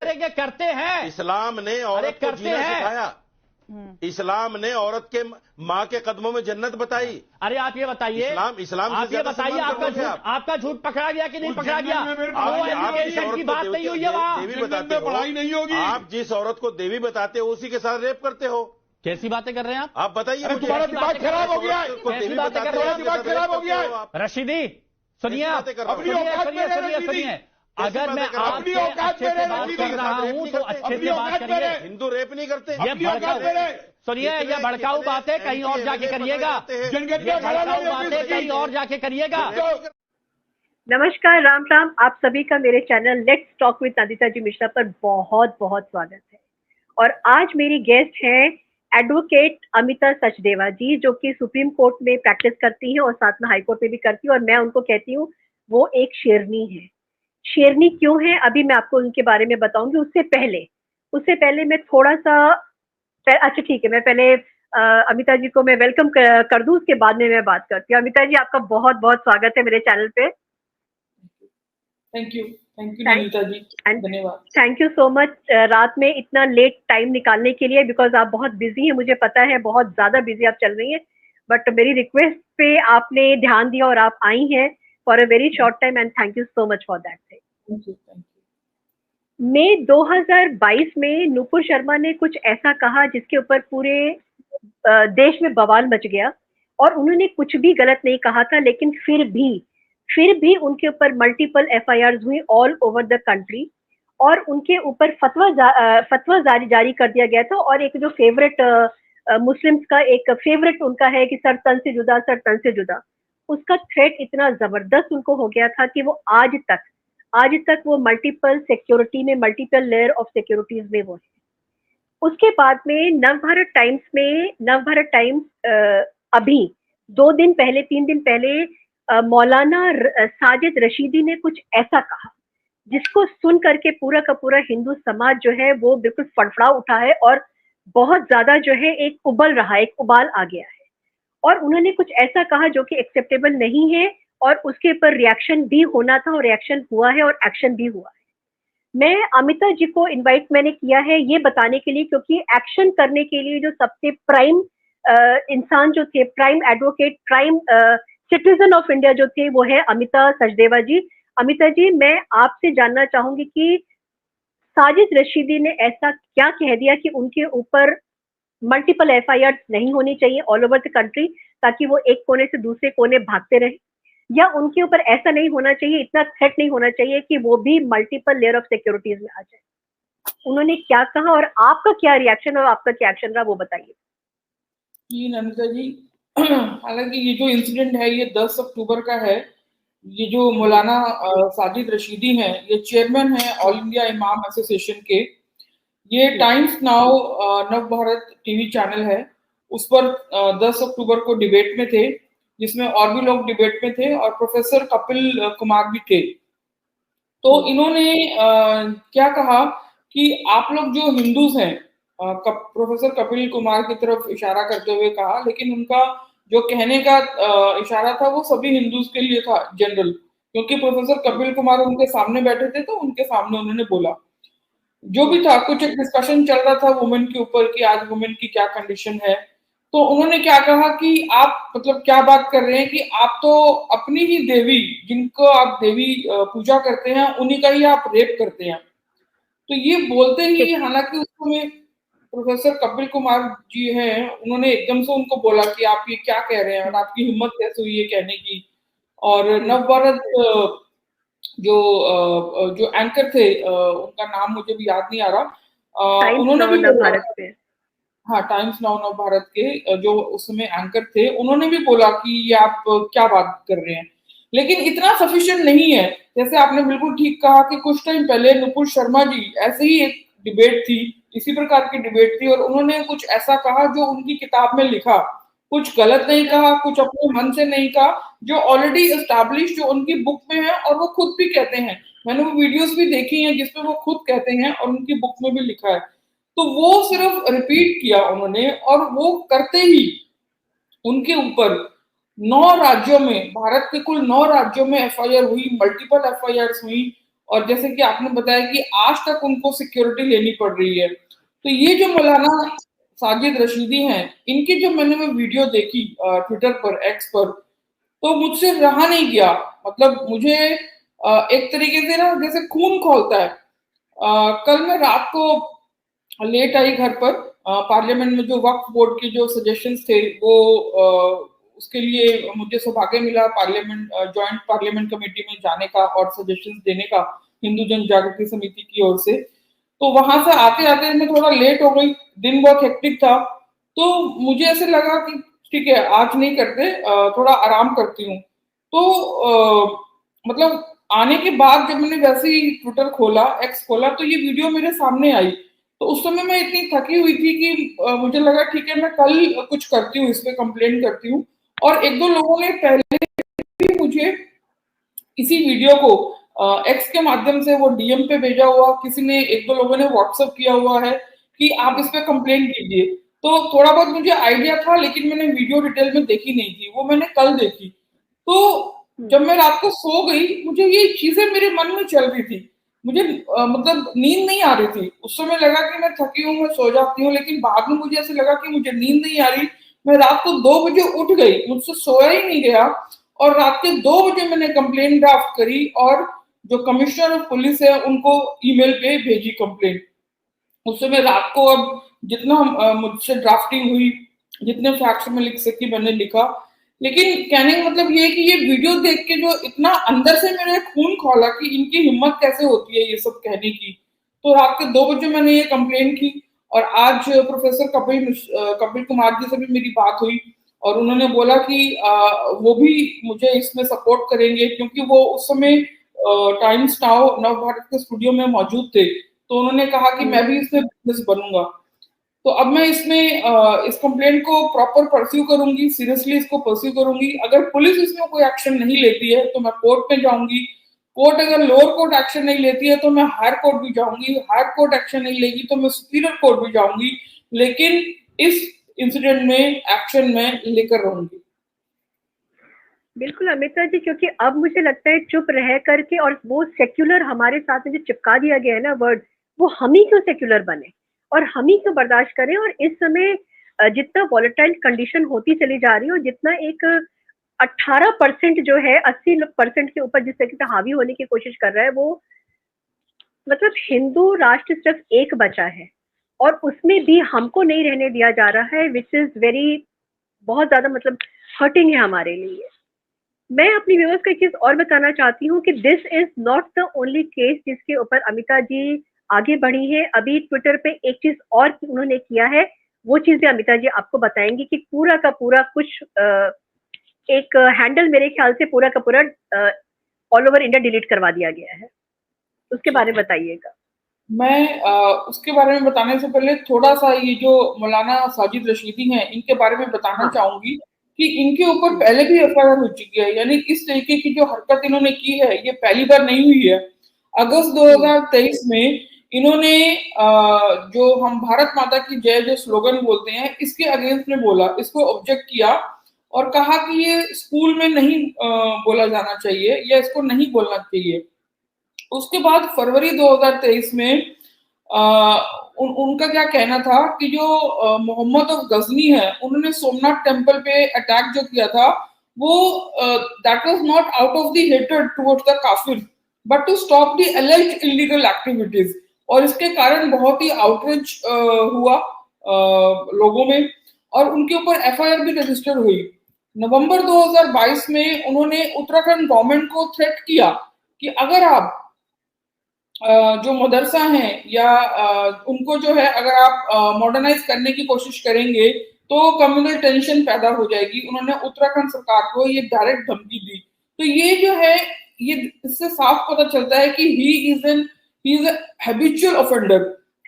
करेंगे, करते हैं। इस्लाम ने औरत को जीना सिखाया, इस्लाम ने औरत के माँ के कदमों में जन्नत बताई। अरे आप ये बताइए, इस्लाम आप ये बताइए, आपका झूठ पकड़ा गया कि नहीं पकड़ा गया? आप की बात नहीं हुई है वहाँ, देवी बताते हो, पढ़ाई नहीं होगी। आप जिस औरत को देवी बताते हो उसी के साथ रेप करते हो। कैसी बातें कर रहे हैं आप बताइए मुझे। तुम्हारा दिमाग खराब हो गया है, कैसी बातें कर रहे हैं? दिमाग खराब हो गया है। रशीदी सुनिए, आप अपनी औकात में रहे रशीदी। सुनिए, अगर मैं अपनी आपसे औकात अच्छे में से रहे बात रशीदी। कर रहा हूं तो अच्छे से बात करिए। हिंदू रेप नहीं करते। ये सुनिए, ये भड़काऊ बातें कहीं और जाके करिएगा, जनगणना भड़काऊ बातें कहीं और जाके करिएगा। नमस्कार, राम राम। आप सभी का मेरे channel let's talk with Nandita ji Mishra पर बहुत बहुत स्वागत है। और आज मेरी गेस्ट हैं एडवोकेट अमिता सचदेवा जी, जो कि सुप्रीम कोर्ट में प्रैक्टिस करती हैं और साथ में हाई कोर्ट में भी करती हैं। और मैं उनको कहती हूँ वो एक शेरनी है। शेरनी क्यों है अभी मैं आपको उनके बारे में बताऊंगी। उससे पहले मैं थोड़ा सा, अच्छा ठीक है, मैं पहले अमिता जी को मैं वेलकम कर दूं, उसके बाद में मैं बात करती हूँ। अमिता जी, आपका बहुत बहुत स्वागत है मेरे चैनल पे। थैंक यू नंदिता जी, धन्यवाद। थैंक यू सो मच रात में इतना लेट टाइम निकालने के लिए, बिकॉज आप बहुत बिजी हैं, मुझे पता है बहुत ज्यादा बिजी आप चल रही हैं, बट मेरी रिक्वेस्ट पे आपने ध्यान दिया और आप आई हैं for a very short time and thank you so much for that. Thank you. मई 2022 में नुपुर शर्मा ने कुछ ऐसा कहा जिसके ऊपर पूरे देश में बवाल मच गया। और उन्होंने कुछ भी गलत नहीं कहा था, लेकिन फिर भी उनके ऊपर मल्टीपल एफआईआर हुई ऑल ओवर द कंट्री और उनके ऊपर फतवा जारी कर दिया गया था। और एक जो फेवरेट मुस्लिम्स का एक फेवरेट उनका है कि सर तन से जुदा, उसका थ्रेट इतना जबरदस्त उनको हो गया था कि वो आज तक वो मल्टीपल सिक्योरिटी में, मल्टीपल लेयर ऑफ सिक्योरिटीज में वो है। उसके बाद में नवभारत टाइम्स अभी 3 दिन पहले मौलाना साजिद रशीदी ने कुछ ऐसा कहा जिसको सुन करके पूरा का पूरा हिंदू समाज जो है वो बिल्कुल फड़फड़ा उठा है और बहुत ज्यादा जो है एक उबाल आ गया है। और उन्होंने कुछ ऐसा कहा जो कि एक्सेप्टेबल नहीं है और उसके ऊपर रिएक्शन भी होना था और रिएक्शन हुआ है और एक्शन भी हुआ है। मैं अमिता जी को इनवाइट मैंने किया है ये बताने के लिए, क्योंकि एक्शन करने के लिए जो सबसे प्राइम इंसान जो थे, prime advocate, prime citizen of India जो थे, वो है अमिता सचदेवा जी। अमिता जी, मैं आपसे जानना चाहूंगी कि साजिद रशीदी ने ऐसा क्या कह दिया कि उनके ऊपर मल्टीपल एफआईआर नहीं होनी चाहिए ऑल ओवर द कंट्री, ताकि वो एक कोने से दूसरे कोने भागते रहे, या उनके ऊपर ऐसा नहीं होना चाहिए, इतना थ्रेट नहीं होना चाहिए कि वो भी मल्टीपल लेयर ऑफ सिक्योरिटीज में आ जाए। उन्होंने क्या कहा और आपका क्या रिएक्शन और आपका क्या एक्शन रहा, वो बताइए। जी नंदिता जी, हालांकि ये जो इंसिडेंट है ये 10 अक्टूबर का है। ये जो मौलाना साजिद रशीदी हैं, ये चेयरमैन है ऑल इंडिया इमाम एसोसिएशन के। ये टाइम्स नाउ नव भारत टीवी चैनल है, उस पर 10 अक्टूबर को डिबेट में थे, जिसमें और भी लोग डिबेट में थे और प्रोफेसर कपिल कुमार भी थे। तो इन्होंने क्या कहा कि आप लोग जो हिंदूज हैं, प्रोफेसर कपिल कुमार की तरफ इशारा करते हुए कहा, लेकिन उनका जो कहने का इशारा था वो सभी हिंदूज के लिए था जनरल, क्योंकि प्रोफेसर कपिल कुमार उनके सामने बैठे थे तो उनके सामने उन्होंने बोला। जो भी था, कुछ एक डिस्कशन चल रहा था वुमेन के ऊपर कि आज वुमेन की क्या कंडीशन है। तो उन्होंने क्या कहा कि आप मतलब क्या बात कर रहे हैं कि आप तो अपनी ही देवी, जिनको आप देवी पूजा करते हैं, उन्हीं का ही आप रेप करते हैं। तो ये बोलते ही, हालांकि उस समय प्रोफेसर कपिल कुमार जी हैं, उन्होंने एकदम से उनको बोला कि आप ये क्या कह रहे हैं और आपकी हिम्मत कैसे हुई है कहने की। और नवभारत जो एंकर थे, उनका नाम मुझे भी याद नहीं आ रहा, उन्होंने भी भारत पे, हाँ, टाइम्स नाउ नव भारत के जो उस समय एंकर थे, उन्होंने भी बोला कि ये आप क्या बात कर रहे हैं। लेकिन इतना सफिशिएंट नहीं है। जैसे आपने बिल्कुल ठीक कहा कि कुछ टाइम पहले नुपुर शर्मा जी, ऐसे ही एक डिबेट थी, इसी प्रकार की डिबेट थी, और उन्होंने कुछ ऐसा कहा जो उनकी किताब में लिखा, कुछ गलत नहीं कहा, कुछ अपने मन से नहीं कहा, जो ऑलरेडी एस्टैब्लिश जो उनकी बुक में है और वो खुद भी कहते हैं। मैंने वो वीडियोस भी देखी हैं जिसमें वो खुद कहते हैं और उनकी बुक में भी लिखा है। तो वो सिर्फ रिपीट किया उन्होंने, और वो करते ही उनके ऊपर 9 राज्यों में, भारत के कुल 9 राज्यों में एफआईआर हुई, मल्टीपल एफआईआर हुई। और जैसे कि आपने बताया कि आज तक उनको सिक्योरिटी लेनी पड़ रही है। तो ये जो मौलाना साजिद रशीदी हैं, इनकी जो मैंने वीडियो देखी ट्विटर पर, एक्स पर, तो मुझसे रहा नहीं गया। मतलब मुझे एक तरीके से ना जैसे खून खौलता है। कल मैं रात को लेट आई घर पर। पार्लियामेंट में जो वक्फ बोर्ड के जो सजेशंस थे वो उसके लिए मुझे सौभाग्य मिला पार्लियामेंट जॉइंट पार्लियामेंट कमेटी में जाने का और सजेशंस देने का हिंदू जन जागृति समिति की ओर से। तो वहां से आते आते मैं थोड़ा लेट हो गई, दिन बहुत हेक्टिक था। तो मुझे ऐसे लगा कि ठीक है आज नहीं करते, थोड़ा आराम करती हूँ। तो मतलब आने के बाद जब मैंने वैसे ही ट्विटर खोला, एक्स खोला, तो ये वीडियो मेरे सामने आई। तो उस समय मैं इतनी थकी हुई थी कि मुझे लगा ठीक है मैं कल कुछ करती हूँ, इस पे कंप्लेंट करती हूँ। और एक दो लोगों ने पहले भी मुझे इसी वीडियो को एक्स के माध्यम से वो डीएम पे भेजा हुआ, किसी ने एक दो लोगों ने व्हाट्सएप किया हुआ है कि आप इस पे कंप्लेंट कीजिए। तो थोड़ा बहुत मुझे आइडिया था, लेकिन मैंने वीडियो डिटेल में देखी नहीं थी, वो मैंने कल देखी। तो जब मैं रात को सो गई, मुझे ये चीजें मेरे मन में चल रही थी। मुझे मतलब नींद नहीं आ रही थी। उस समय लगा कि मैं थकी हूँ, मैं सो जाती हूँ, लेकिन बाद में मुझे ऐसे लगा कि मुझे नींद नहीं आ रही। मैं रात को 2 बजे उठ गई, मुझसे सोया ही नहीं गया, और रात के 2 बजे मैंने कंप्लेंट ड्राफ्ट करी और जो कमिश्नर ऑफ पुलिस है उनको ईमेल पे भेजी कंप्लेंट। उस समय रात को अब जितना मुझसे ड्राफ्टिंग हुई, जितने फैक्ट्स में लिख सकी मैंने लिखा। लेकिन कहने का मतलब ये है कि ये वीडियो देख के जो इतना अंदर से मेरे खून खौला कि इनकी हिम्मत कैसे होती है ये सब कहने की। तो रात के 2 बजे मैंने ये कंप्लेंट की, और आज प्रोफेसर कपिल कुमार जी से भी मेरी बात हुई, और उन्होंने बोला कि वो भी मुझे इसमें सपोर्ट करेंगे, क्योंकि वो उस समय टाइम्स नाउ नवभारत के स्टूडियो में मौजूद थे। तो उन्होंने कहा कि मैं भी इसमें बिजनेस बनूंगा। तो अब मैं इसमें इस कंप्लेंट को प्रॉपर परस्यू करूंगी, सीरियसली इसको परस्यू करूंगी। अगर पुलिस इसमें कोई एक्शन नहीं लेती है तो मैं कोर्ट में जाऊंगी। कोर्ट अगर लोअर कोर्ट एक्शन नहीं लेती है तो मैं हायर कोर्ट भी जाऊंगी। हायर कोर्ट एक्शन नहीं लेगी तो मैं सुपीरियर कोर्ट भी जाऊंगी, लेकिन इस इंसिडेंट में एक्शन में लेकर रहूंगी। बिल्कुल अमिता जी, क्योंकि अब मुझे लगता है चुप रह करके, और वो सेक्युलर हमारे साथ में जो चिपका दिया गया है ना वर्ड, वो हम ही क्यों सेक्युलर बने और हम ही क्यों बर्दाश्त करें। और इस समय जितना वॉलेटाइल कंडीशन होती चली जा रही है, और जितना एक 18% जो है 80% के ऊपर जिस तरीके से हावी होने की कोशिश कर रहा है, वो मतलब हिंदू राष्ट्र सिर्फ एक बचा है और उसमें भी हमको नहीं रहने दिया जा रहा है, विच इज वेरी बहुत ज्यादा मतलब हर्टिंग है हमारे लिए। मैं अपनी व्यूअर्स को एक चीज और बताना चाहती हूँ कि this is not the only case जिसके ऊपर अमिता जी आगे बढ़ी है। अभी ट्विटर पे एक चीज और उन्होंने किया है, वो चीज भी अमिता जी आपको बताएंगी कि पूरा का पूरा कुछ एक हैंडल मेरे ख्याल से पूरा का पूरा ऑल ओवर इंडिया डिलीट करवा दिया गया है, उसके बारे में बताइएगा। मैं उसके बारे में बताने से पहले थोड़ा सा ये जो मौलाना साजिद रशीदी हैं इनके बारे में बताना चाहूंगी कि इनके ऊपर पहले भी एफआईआर हो चुकी है। यानी इस तरीके की जो हरकत इन्होंने की है ये पहली बार नहीं हुई है। अगस्त 2023 में इन्होंने जो हम भारत माता की जय जो स्लोगन बोलते हैं इसके अगेंस्ट में बोला, इसको ऑब्जेक्ट किया और कहा कि ये स्कूल में नहीं बोला जाना चाहिए या इसको नहीं बोलना चाहिए। उसके बाद फरवरी 2023 में उनका क्या कहना था कि जो मोहम्मद ऑफ गजनी है उन्होंने सोमनाथ टेम्पल पे अटैक जो किया था वो that was not out of the hatred towards the काफिर but to stop the alleged illegal activities. और इसके कारण बहुत ही आउटरीच हुआ लोगों में और उनके ऊपर एफआईआर भी रजिस्टर हुई। नवंबर 2022 में उन्होंने उत्तराखंड गवर्नमेंट को थ्रेट किया कि अगर आप जो मदरसा हैं या उनको जो है अगर आप मॉडर्नाइज करने की कोशिश करेंगे तो कम्युनल टेंशन पैदा हो जाएगी। उन्होंने उत्तराखंड सरकार को ये डायरेक्ट धमकी दी। तो ये जो है ये इससे साफ पता चलता है कि he is a habitual offender.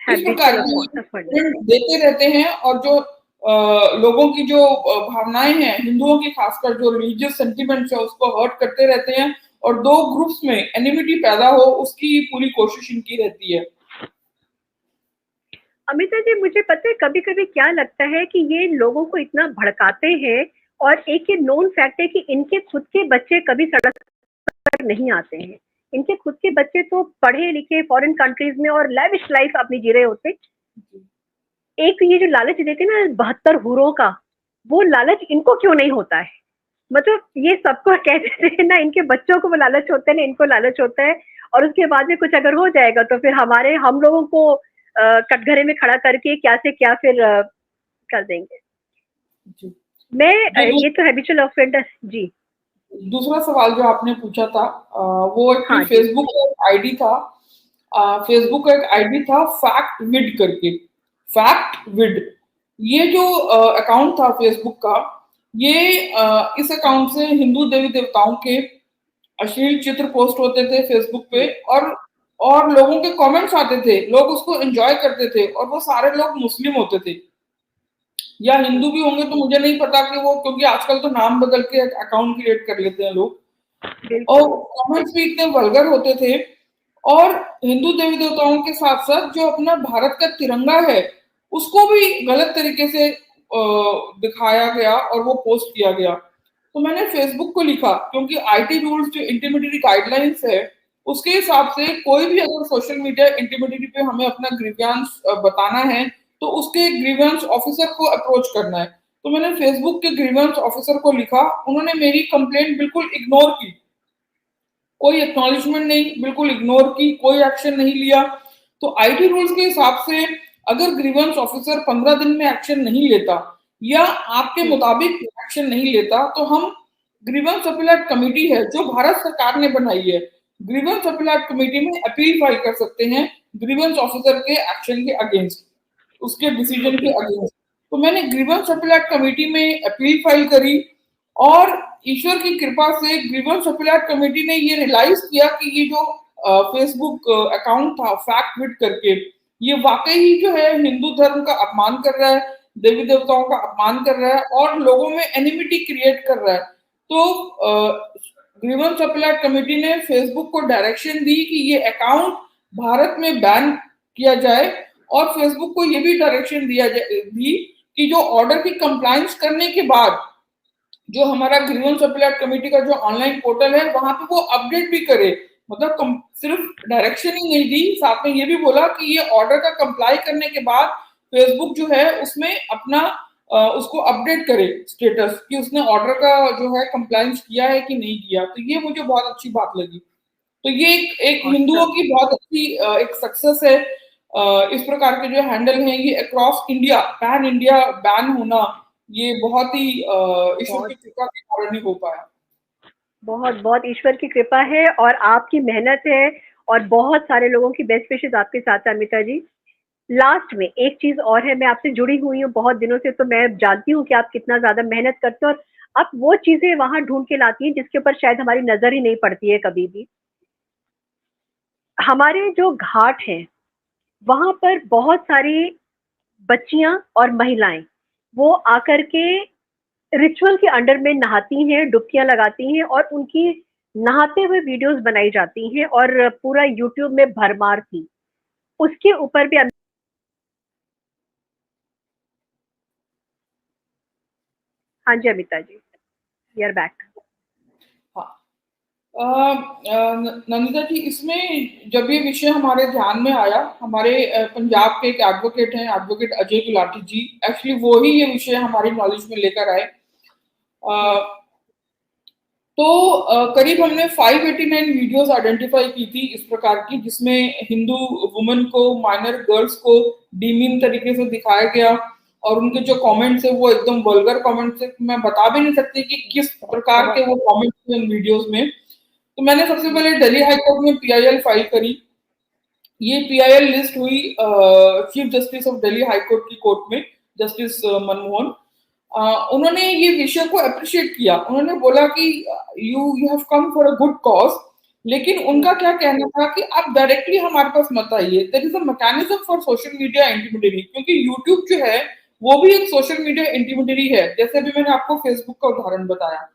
इस प्रकार देते रहते हैं और जो लोगों की जो भावनाएं हैं हिंदुओं की खासकर जो रिलीजियस सेंटिमेंट्स है उसको हर्ट करते रहते हैं और दो ग्रुप्स में एनिमिटी पैदा हो उसकी पूरी कोशिश इनकी रहती है। अमिता जी मुझे पता है कभी कभी क्या लगता है कि ये लोगों को इतना भड़काते हैं और एक ये नोन फैक्ट है कि इनके खुद के बच्चे कभी सड़क पर नहीं आते हैं। इनके खुद के बच्चे तो पढ़े लिखे फॉरेन कंट्रीज में और लैविश लाइफ अपनी जी रहे होते। एक ये जो लालच देते ना 72 हूरों का, वो लालच इनको क्यों नहीं होता है? मतलब ये सबको कह देते हैं ना, इनके बच्चों को वो लालच होता है ना, इनको लालच होता है। और उसके बाद में कुछ अगर हो जाएगा तो फिर हम लोगों को कटघरे में खड़ा करके क्या से क्या फिर कर देंगे। मैं ये तो हैबिचुअल ऑफेंडर जी। दूसरा सवाल जो आपने पूछा था वो एक हाँ, फेसबुक का आईडी था। फेसबुक का एक आईडी था फैक्ट विड करके, फैक्ट विड। ये जो अकाउंट था फेसबुक का, ये इस अकाउंट से हिंदू देवी देवताओं के अश्लील चित्र पोस्ट होते थे फेसबुक पे, और लोगों के कमेंट्स आते थे, लोग उसको एंजॉय करते थे, और वो सारे लोग मुस्लिम होते थे या हिंदू भी होंगे तो मुझे नहीं पता कि वो, क्योंकि आजकल तो नाम बदल के अकाउंट क्रिएट कर लेते हैं लोग, और कमेंट्स भी इतने वल्गर होते थे। और हिंदू देवी देवताओं के साथ साथ जो अपना भारत का तिरंगा है उसको भी गलत तरीके से दिखाया गया और वो पोस्ट किया गया। तो मैंने फेसबुक को लिखा, क्योंकि आईटी रूल्स जो इंटीमेडिएट गाइडलाइंस है उसके हिसाब से कोई भी अगर सोशल मीडिया इंटीमेडिएट पे हमें अपना ग्रीवियंस बताना है तो उसके ग्रीवियंस ऑफिसर को अप्रोच करना है। तो मैंने फेसबुक के ग्रीवियंस ऑफिसर को लिखा, उन्होंने मेरी कंप्लेंट बिल्कुल इग्नोर की, कोई एक्नॉलेजमेंट नहीं, बिल्कुल इग्नोर की, कोई एक्शन नहीं लिया। तो आईटी रूल्स के हिसाब से अगर ग्रीवेंस ऑफिसर 15 दिन में एक्शन नहीं लेता या आपके मुताबिक एक्शन नहीं लेता तो हम ग्रीवेंस अपीलेट कमेटी है जो भारत सरकार ने बनाई है, ग्रीवेंस अपीलेट कमेटी में अपील फाइल कर सकते हैं ग्रीवेंस ऑफिसर के एक्शन के अगेंस्ट, उसके डिसीजन के अगेंस्ट। तो मैंने ग्रीवेंस अपीलेट कमेटी में अपील फाइल करी और ईश्वर की कृपा से ग्रीवेंस अपीलेट कमेटी ने ये रियलाइज किया कि ये जो फेसबुक अकाउंट था फैक्ट विड करके, ये वाकई ही जो है हिंदू धर्म का अपमान कर रहा है, देवी देवताओं का अपमान कर रहा है और लोगों में एनिमिटी क्रिएट कर रहा है। तो ग्रीवेंस अपीलेट कमेटी ने फेसबुक को डायरेक्शन दी कि ये अकाउंट भारत में बैन किया जाए, और फेसबुक को ये भी डायरेक्शन दी कि जो ऑर्डर की कंप्लायंस करने के बाद जो हमारा ग्रीवेंस अपीलेट कमेटी का जो ऑनलाइन पोर्टल है वहां पे वो अपडेट भी करे। मतलब सिर्फ डायरेक्शन ही नहीं दी, साथ में ये भी बोला कि ये ऑर्डर का कंप्लाई करने के बाद फेसबुक जो है उसमें अपना उसको अपडेट करे स्टेटस कि उसने ऑर्डर का जो है कंप्लायंस किया है कि नहीं किया। तो ये मुझे बहुत अच्छी बात लगी। तो ये एक हिंदुओं की बहुत अच्छी एक सक्सेस है। इस प्रकार के जो हैंडल हैं ये across India, pan India ban होना, ये बहुत ही ईश्वर की कृपा के कारण ही हो पाया। बहुत बहुत ईश्वर की कृपा है और आपकी मेहनत है और बहुत सारे लोगों की बेस्ट विशेस आपके साथ है अमिता जी। लास्ट में एक चीज और है, मैं आपसे जुड़ी हुई हूँ बहुत दिनों से, तो मैं जानती हूँ कि आप कितना ज्यादा मेहनत करते हो और आप वो चीजें वहां ढूंढ के लाती हैं जिसके ऊपर शायद हमारी नजर ही नहीं पड़ती है कभी भी। हमारे जो घाट हैं वहां पर बहुत सारी बच्चियां और महिलाएं वो आकर के रिचुअल के अंडर में नहाती हैं, डुबकियां लगाती हैं और उनकी नहाते हुए वीडियोस बनाई जाती हैं और पूरा यूट्यूब में भरमार थी। उसके ऊपर भी हाँ जी अमिता जी, वी आर बैक। नंदिता जी, इसमें जब ये विषय हमारे ध्यान में आया, हमारे पंजाब के एक एडवोकेट हैं, एडवोकेट अजय गुलाटी जी, एक्चुअली वो ही ये विषय हमारी नॉलेज में लेकर आए। तो करीब हमने 589 वीडियोस आइडेंटिफाई की थी इस प्रकार की, जिसमें हिंदू वुमेन को, माइनर गर्ल्स को डीमीन तरीके से दिखाया गया और उनके जो कमेंट्स है वो एकदम वल्गर कमेंट्स है, मैं बता भी नहीं सकती कि किस प्रकार के वो कमेंट्स थे इन वीडियोस में। तो मैंने सबसे पहले दिल्ली हाई कोर्ट में PIL फाइल करी। ये PIL लिस्ट हुई chief justice of Delhi high court की कोर्ट में, जस्टिस मनमोहन। उन्होंने ये विषय को अप्रिशिएट किया। उन्होंने बोला कि you have come for a good cause, लेकिन उनका क्या कहना था कि आप डायरेक्टली हमारे पास मत आइए, there is a mechanism for social media intimidatory, क्योंकि यूट्यूब जो है वो भी एक सोशल मीडिया इंटिमिडेटरी है, जैसे भी मैंने आपको फेसबुक का उदाहरण बताया।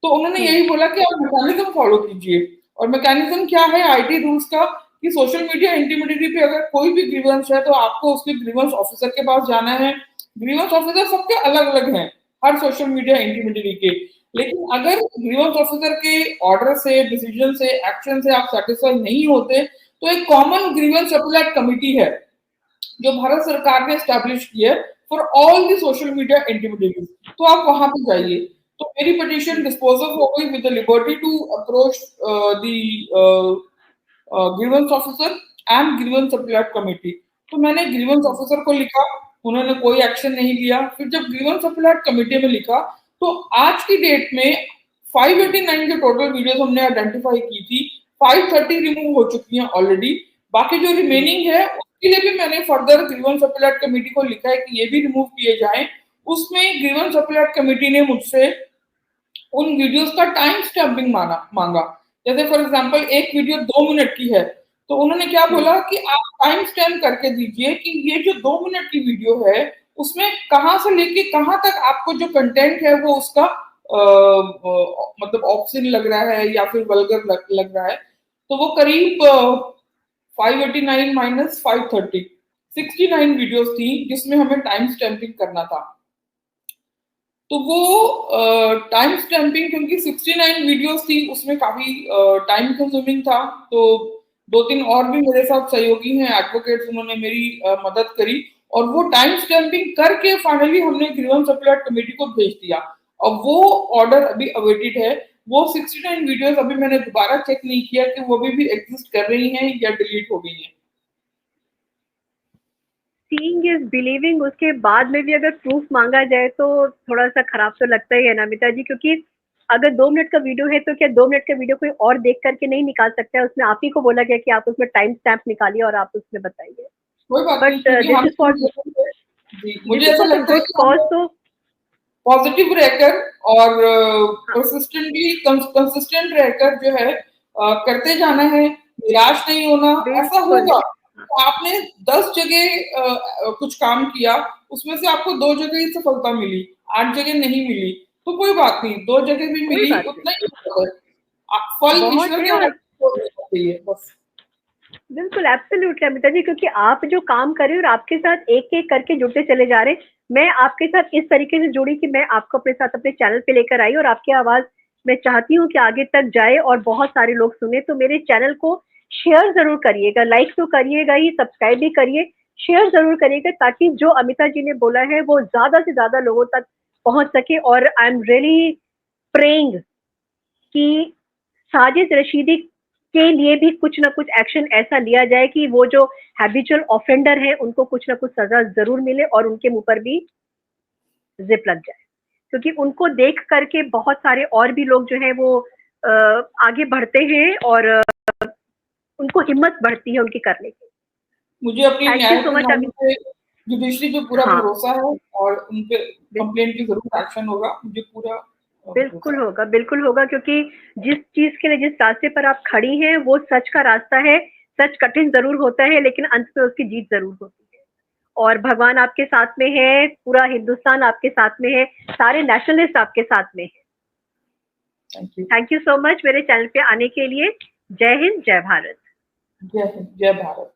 तो उन्होंने यही बोला कि आप मैकेनिज्म फॉलो कीजिए, और मैकेनिज्म क्या है आईटी रूल्स का, कि सोशल मीडिया इंटिमिडेटरी पे अगर कोई भी ग्रीवेंस है तो आपको उसके ग्रीवेंस ऑफिसर के पास जाना है। ग्रीवेंस ऑफिसर सबके अलग अलग हैं हर सोशल मीडिया इंटिमिडेटरी के, लेकिन अगर ग्रीवेंस ऑफिसर के ऑर्डर से, डिसीजन से, एक्शन से आप सेटिस्फाई नहीं होते तो एक कॉमन ग्रीवेंस अपीलेट कमिटी है जो भारत सरकार ने एस्टैब्लिश की है for all the social media intimidators, तो आप वहां पे जाइए। तो मेरी पिटीशन डिस्पोजल हो गई with the liberty to approach the grievance officer and grievance appellate committee. तो मैंने ग्रीवेंस ऑफिसर को लिखा, उन्होंने कोई एक्शन नहीं लिया। फिर जब ग्रीवेंस अपीलेट कमिटी में लिखा तो आज की डेट में 589 के टोटल वीडियोस हमने आइडेंटिफाई की थी, 530 रिमूव हो चुकी हैं ऑलरेडी। बाकी जो रिमेनिंग है उसके लिए भी मैंने फर्दर ग्रीवेंस अपीलेट कमेटी को लिखा है कि ये भी रिमूव किए जाएं। उसमें ग्रीवेंस अपीलेट कमेटी ने मुझसे उन वीडियोस का टाइम स्टैम्पिंग मांगा। जैसे फॉर एग्जांपल एक वीडियो 2 मिनट की है तो उन्होंने क्या बोला कि आप टाइम स्टैम्प करके दीजिए कि ये जो 2 मिनट की वीडियो है उसमें कहां से लेके कहां तक आपको जो कंटेंट है वो उसका मतलब ऑप्शन लग रहा है या फिर वल्गर लग रहा है। तो वो करीब 589 माइनस 530 69 वीडियोस थी जिसमें हमें टाइम स्टैम्पिंग करना था। तो वो टाइम स्टैम्पिंग क्योंकि 69 वीडियोस थी उसमें काफी टाइम कंज्यूमिंग था, तो 2-3 और भी मेरे साथ सहयोगी हैं एडवोकेट्स, उन्होंने मेरी मदद करी और वो टाइम स्टैम्पिंग करके फाइनली हमने ग्रीवेंस अपीलेट कमेटी को भेज दिया। अब वो ऑर्डर अभी अवेटेड है। वो 69 वीडियोस अभी मैंने दोबारा चेक नहीं किया कि वो भी एग्जिस्ट कर रही हैं या डिलीट हो गई हैं। सीइंग इज बिलीविंग, उसके बाद में भी अगर प्रूफ मांगा जाए तो थोड़ा सा खराब तो लगता ही है ना अमिता जी, क्योंकि अगर 2 मिनट का वीडियो है तो क्या 2 मिनट का वीडियो कोई और देख करके नहीं निकाल सकता है? उसमें आप ही को बोला गया कि आप उसमें टाइम स्टैम्प निकालिए और आप उसमें बताइए। मुझे ऐसा लगता है तो पॉजिटिव रहकर और कंसिस्टेंट रहकर जो है करते जाना है, निराश नहीं होना। ऐसा होगा तो आपने 10 जगह कुछ काम किया, उसमें से आपको 2 जगह ही सफलता मिली, 8 जगह नहीं मिली, तो कोई बात नहीं, 2 जगह भी मिली उतना ही फल ईश्वर के हाथ में है बस। बिल्कुल एब्सोल्युटली अमिता जी, क्योंकि आप जो काम कर रहे हो और आपके साथ एक एक करके जुड़ते चले जा रहे हैं। मैं आपके साथ इस तरीके से जुड़ी कि मैं आपको अपने साथ अपने चैनल पे लेकर आई और आपकी आवाज मैं चाहती हूँ कि आगे तक जाए और बहुत सारे लोग सुने। तो मेरे चैनल को शेयर जरूर करिएगा, लाइक तो करिएगा ही, सब्सक्राइब भी करिए, शेयर जरूर करिएगा ताकि जो अमिता जी ने बोला है वो ज्यादा से ज्यादा लोगों तक पहुंच सके। और आई एम रियली प्रेइंग कि साजिद रशीदी के लिए भी कुछ ना कुछ एक्शन ऐसा लिया जाए कि वो जो हैबिचुअल ऑफेंडर है उनको कुछ ना कुछ सजा जरूर मिले और उनके मुंह पर भी जिप लग जाए, क्योंकि उनको देख करके बहुत सारे और भी लोग जो है वो आगे बढ़ते हैं और उनको हिम्मत बढ़ती है उनकी करने की। मुझे अपनी जुडिशरी पे पूरा भरोसा है और उन पे कंप्लेंट की जरूर एक्शन होगा, मुझे पूरा बिल्कुल होगा, बिल्कुल होगा, क्योंकि जिस चीज के लिए जिस रास्ते पर आप खड़ी हैं वो सच का रास्ता है। सच कठिन जरूर होता है लेकिन अंत में उसकी जीत जरूर होती है और भगवान आपके साथ में है, पूरा हिंदुस्तान आपके साथ में है, सारे नेशनलिस्ट आपके साथ में है। थैंक यू सो मच मेरे चैनल पे आने के लिए। जय हिंद, जय भारत। जय हिंद, जय भारत।